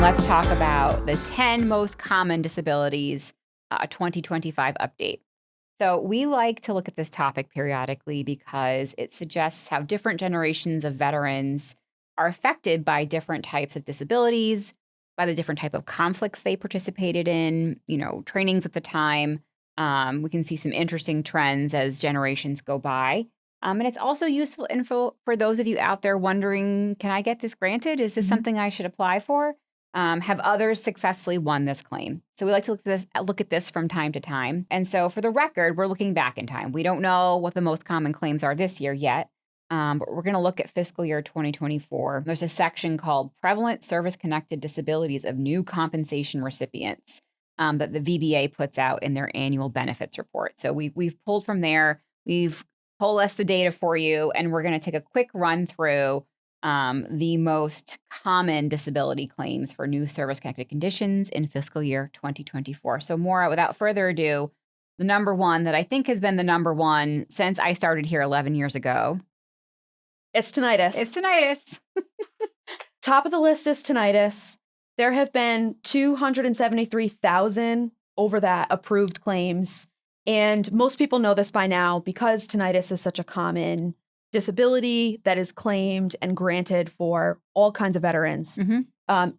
let's talk about the 10 most common disabilities, a 2025 update. So we like to look at this topic periodically because it suggests how different generations of veterans are affected by different types of disabilities, by the different type of conflicts they participated in, trainings at the time. We can see some interesting trends as generations go by. And it's also useful info for those of you out there wondering, can I get this granted? Is this something I should apply for? Have others successfully won this claim? So we like to look at this from time to time. And so for the record, we're looking back in time. We don't know what the most common claims are this year yet, but we're going to look at fiscal year 2024. There's a section called Prevalent Service-Connected Disabilities of New Compensation Recipients that the VBA puts out in their annual benefits report. So we've pulled from there. We've coalesced the data for you, and we're going to take a quick run through the most common disability claims for new service-connected conditions in fiscal year 2024. So Maura, without further ado, the number one that I think has been the number one since I started here 11 years ago. It's tinnitus. It's tinnitus. Top of the list is tinnitus. There have been 273,000 over that approved claims. And most people know this by now because tinnitus is such a common disability that is claimed and granted for all kinds of veterans.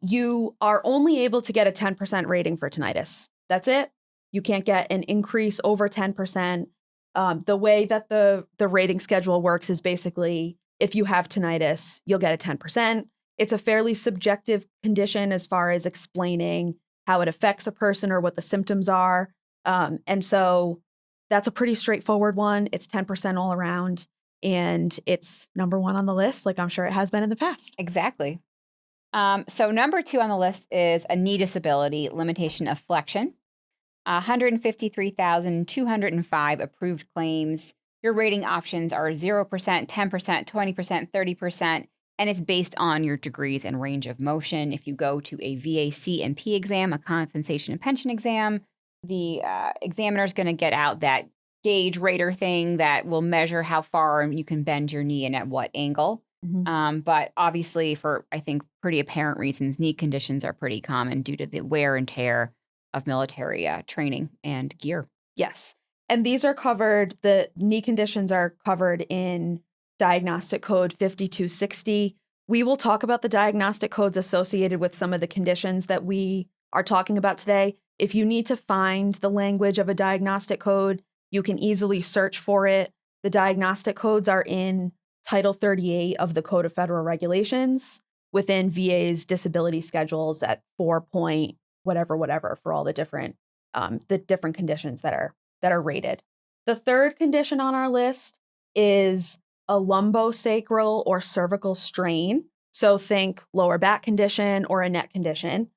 You are only able to get a 10% rating for tinnitus. That's it. You can't get an increase over 10%. The way that the rating schedule works is basically if you have tinnitus, you'll get a 10%. It's a fairly subjective condition as far as explaining how it affects a person or what the symptoms are. And so that's a pretty straightforward one. It's 10% all around. And it's number one on the list, like I'm sure it has been in the past. Exactly. So number two on the list is a knee disability limitation of flexion. 153,205 approved claims. Your rating options are 0%, 10%, 20%, 30%, and it's based on your degrees and range of motion. If you go to a VA C&P exam, a compensation and pension exam, the examiner is going to get out that gauge rater thing that will measure how far you can bend your knee and at what angle. But obviously, for I think pretty apparent reasons, knee conditions are pretty common due to the wear and tear of military training and gear. Yes. And these are covered, the knee conditions are covered in Diagnostic Code 5260. We will talk about the diagnostic codes associated with some of the conditions that we are talking about today. If you need to find the language of a diagnostic code, you can easily search for it. The diagnostic codes are in Title 38 of the Code of Federal Regulations within VA's disability schedules at 4 point whatever for all the different conditions that are rated. The third condition on our list is a lumbosacral or cervical strain. So think lower back condition or a neck condition.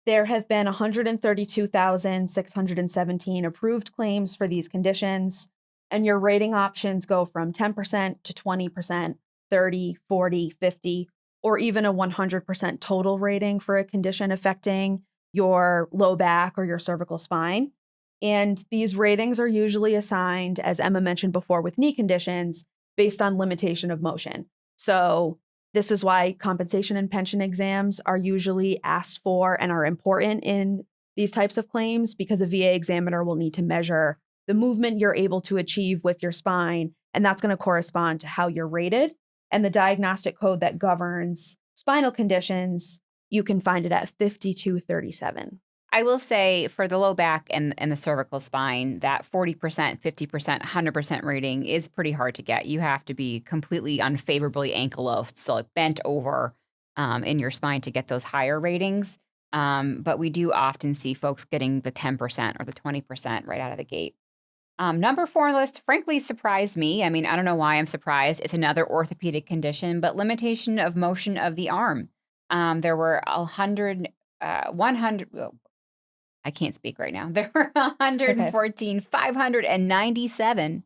There have been 132,617 approved claims for these conditions, and your rating options go from 10% to 20%, 30, 40, 50, or even a 100% total rating for a condition affecting your low back or your cervical spine. And these ratings are usually assigned, as Emma mentioned before, with knee conditions based on limitation of motion. So this is why compensation and pension exams are usually asked for and are important in these types of claims, because a VA examiner will need to measure the movement you're able to achieve with your spine, and that's going to correspond to how you're rated. And the diagnostic code that governs spinal conditions, you can find it at 5237. I will say for the low back and the cervical spine, that 40%, 50%, 100% rating is pretty hard to get. You have to be completely unfavorably ankylosed, so like bent over in your spine to get those higher ratings. But we do often see folks getting the 10% or the 20% right out of the gate. Number 4 on the list, frankly, surprised me. I mean, I don't know why I'm surprised. It's another orthopedic condition, but limitation of motion of the arm. There were 100. I can't speak right now. There were 597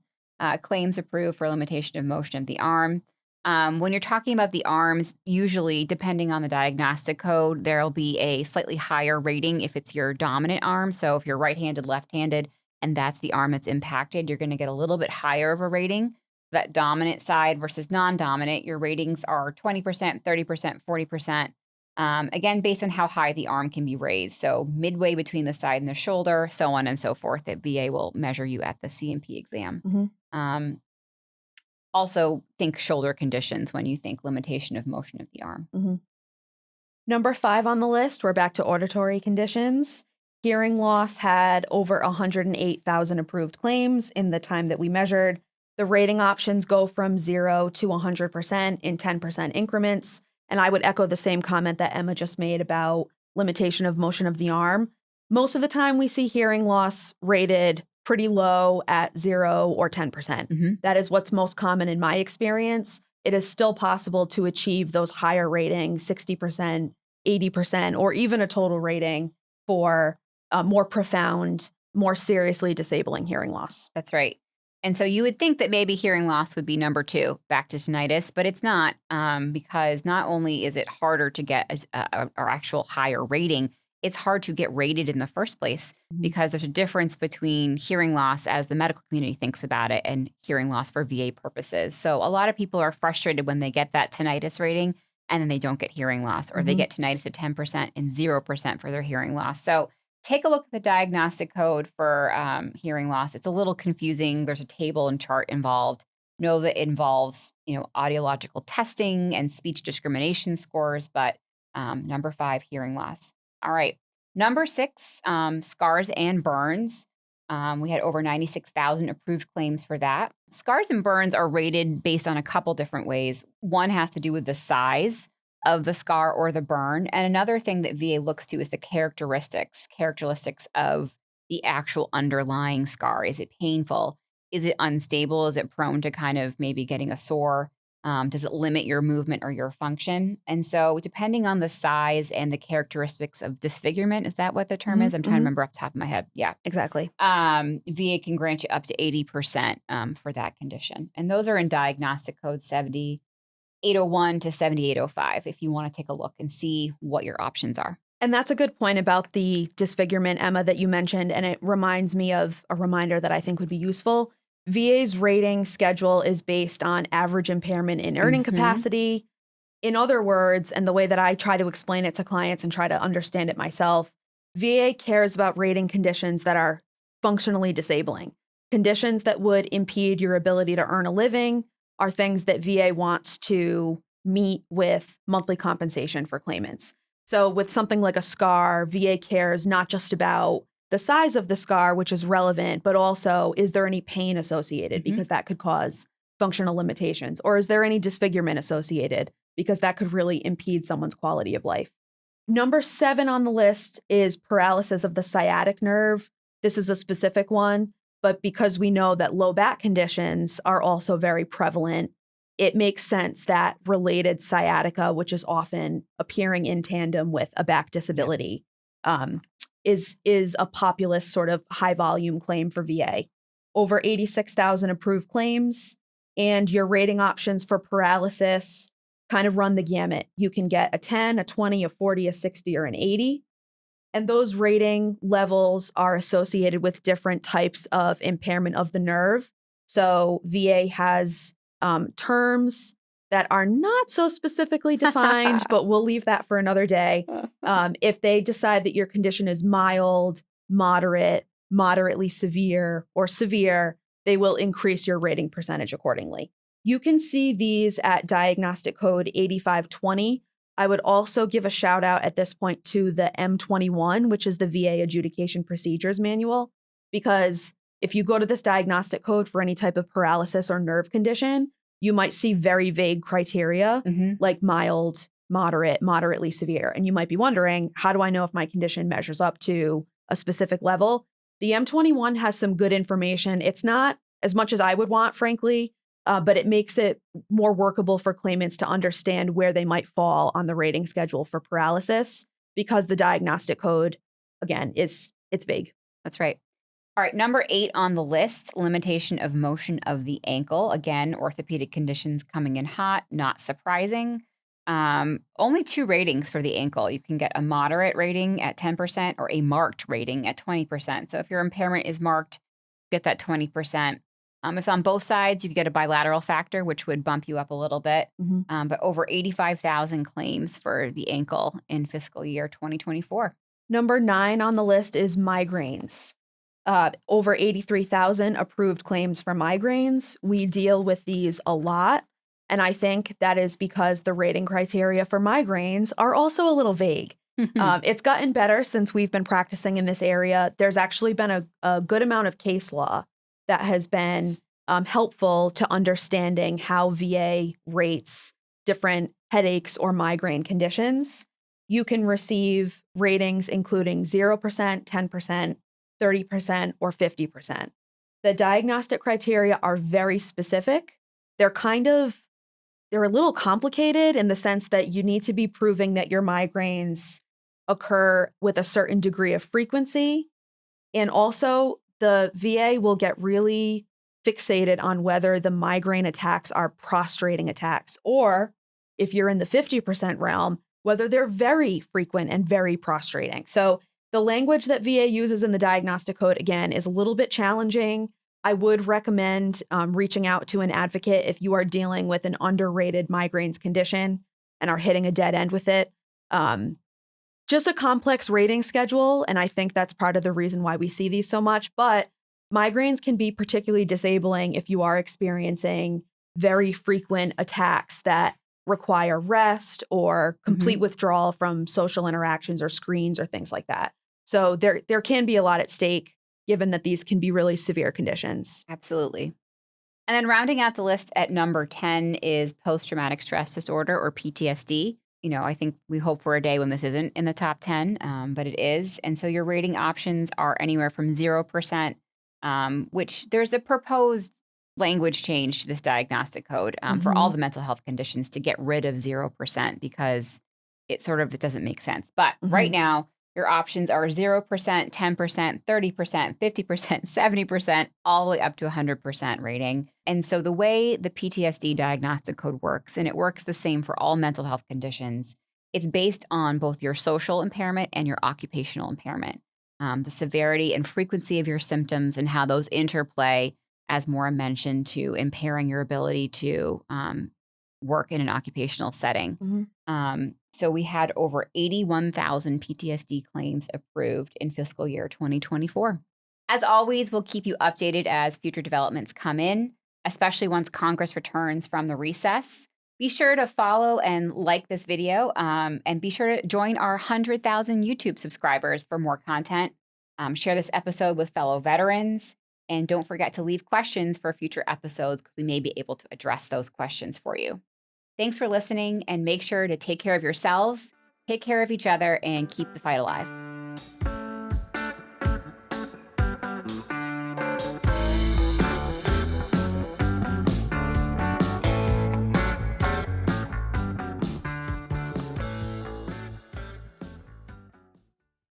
claims approved for limitation of motion of the arm. When you're talking about the arms, usually, depending on the diagnostic code, there'll be a slightly higher rating if it's your dominant arm. So if you're right-handed, left-handed, and that's the arm that's impacted, you're going to get a little bit higher of a rating. That dominant side versus non-dominant, your ratings are 20%, 30%, 40%. Again, based on how high the arm can be raised. So midway between the side and the shoulder, so on and so forth, that VA will measure you at the C&P exam. Mm-hmm. Also, think shoulder conditions when you think limitation of motion of the arm. Mm-hmm. Number 5 on the list, we're back to auditory conditions. Hearing loss had over 108,000 approved claims in the time that we measured. The rating options go from 0 to 100% in 10% increments. And I would echo the same comment that Emma just made about limitation of motion of the arm. Most of the time we see hearing loss rated pretty low at 0 or 10%. That is what's most common in my experience. It is still possible to achieve those higher ratings, 60%, 80%, or even a total rating for more profound, more seriously disabling hearing loss. That's right. And so you would think that maybe hearing loss would be number 2, back to tinnitus, but it's not, because not only is it harder to get an actual higher rating, it's hard to get rated in the first place because there's a difference between hearing loss as the medical community thinks about it and hearing loss for VA purposes. So a lot of people are frustrated when they get that tinnitus rating and then they don't get hearing loss, or they get tinnitus at 10% and 0% for their hearing loss. So take a look at the diagnostic code for hearing loss. It's a little confusing. There's a table and chart involved. Know that it involves, audiological testing and speech discrimination scores, but number 5, hearing loss. All right. Number 6, scars and burns. We had over 96,000 approved claims for that. Scars and burns are rated based on a couple different ways. One has to do with the size of the scar or the burn. And another thing that VA looks to is the characteristics of the actual underlying scar. Is it painful? Is it unstable? Is it prone to kind of maybe getting a sore? Does it limit your movement or your function? And so depending on the size and the characteristics of disfigurement, is that what the term is? I'm trying to remember off the top of my head. Yeah, exactly. VA can grant you up to 80% for that condition. And those are in diagnostic code 70801 to 7805 if you want to take a look and see what your options are. And that's a good point about the disfigurement, Emma, that you mentioned. And it reminds me of a reminder that I think would be useful. VA's rating schedule is based on average impairment in earning capacity. In other words, and the way that I try to explain it to clients and try to understand it myself, VA cares about rating conditions that are functionally disabling. Conditions that would impede your ability to earn a living are things that VA wants to meet with monthly compensation for claimants. So with something like a scar, VA cares not just about the size of the scar, which is relevant, but also, is there any pain associated? Because that could cause functional limitations. Or is there any disfigurement associated? Because that could really impede someone's quality of life. Number 7 on the list is paralysis of the sciatic nerve. This is a specific one, but because we know that low back conditions are also very prevalent, it makes sense that related sciatica, which is often appearing in tandem with a back disability, is a populous sort of high volume claim for VA. Over 86,000 approved claims, and your rating options for paralysis kind of run the gamut. You can get a 10, a 20, a 40, a 60, or an 80. And those rating levels are associated with different types of impairment of the nerve. So VA has terms that are not so specifically defined, but we'll leave that for another day. If they decide that your condition is mild, moderate, moderately severe, or severe, they will increase your rating percentage accordingly. You can see these at diagnostic code 8520. I would also give a shout out at this point to the M21, which is the VA Adjudication Procedures Manual, because if you go to this diagnostic code for any type of paralysis or nerve condition, you might see very vague criteria like mild, moderate, moderately severe. And you might be wondering, how do I know if my condition measures up to a specific level? The M21 has some good information. It's not as much as I would want, frankly, but it makes it more workable for claimants to understand where they might fall on the rating schedule for paralysis, because the diagnostic code, again, it's vague. That's right. All right, number 8 on the list, limitation of motion of the ankle. Again, orthopedic conditions coming in hot, not surprising. Only 2 ratings for the ankle. You can get a moderate rating at 10% or a marked rating at 20%. So if your impairment is marked, get that 20%. If it's on both sides, you could get a bilateral factor, which would bump you up a little bit. But over 85,000 claims for the ankle in fiscal year 2024. Number 9 on the list is migraines. Over 83,000 approved claims for migraines. We deal with these a lot. And I think that is because the rating criteria for migraines are also a little vague. It's gotten better since we've been practicing in this area. There's actually been a good amount of case law that has been helpful to understanding how VA rates different headaches or migraine conditions. You can receive ratings including 0%, 10%, 30%, or 50%. The diagnostic criteria are very specific. They're a little complicated in the sense that you need to be proving that your migraines occur with a certain degree of frequency. And also, the VA will get really fixated on whether the migraine attacks are prostrating attacks, or if you're in the 50% realm, whether they're very frequent and very prostrating. So the language that VA uses in the diagnostic code, again, is a little bit challenging. I would recommend reaching out to an advocate if you are dealing with an underrated migraines condition and are hitting a dead end with it. Just a complex rating schedule, and I think that's part of the reason why we see these so much. But migraines can be particularly disabling if you are experiencing very frequent attacks that require rest or complete withdrawal from social interactions or screens or things like that. So there can be a lot at stake, given that these can be really severe conditions. Absolutely. And then rounding out the list at number 10 is post-traumatic stress disorder, or PTSD. I think we hope for a day when this isn't in the top 10, but it is. And so your rating options are anywhere from 0%, which there's a proposed language change to this diagnostic code for all the mental health conditions to get rid of 0% because it doesn't make sense. But right now, your options are 0%, 10%, 30%, 50%, 70%, all the way up to 100% rating. And so the way the PTSD diagnostic code works, and it works the same for all mental health conditions, it's based on both your social impairment and your occupational impairment, the severity and frequency of your symptoms and how those interplay, as Maura mentioned, to impairing your ability to work in an occupational setting. So we had over 81,000 PTSD claims approved in fiscal year 2024. As always, we'll keep you updated as future developments come in, especially once Congress returns from the recess. Be sure to follow and like this video, and be sure to join our 100,000 YouTube subscribers for more content. Share this episode with fellow veterans, and don't forget to leave questions for future episodes because we may be able to address those questions for you. Thanks for listening, and make sure to take care of yourselves, take care of each other, and keep the fight alive.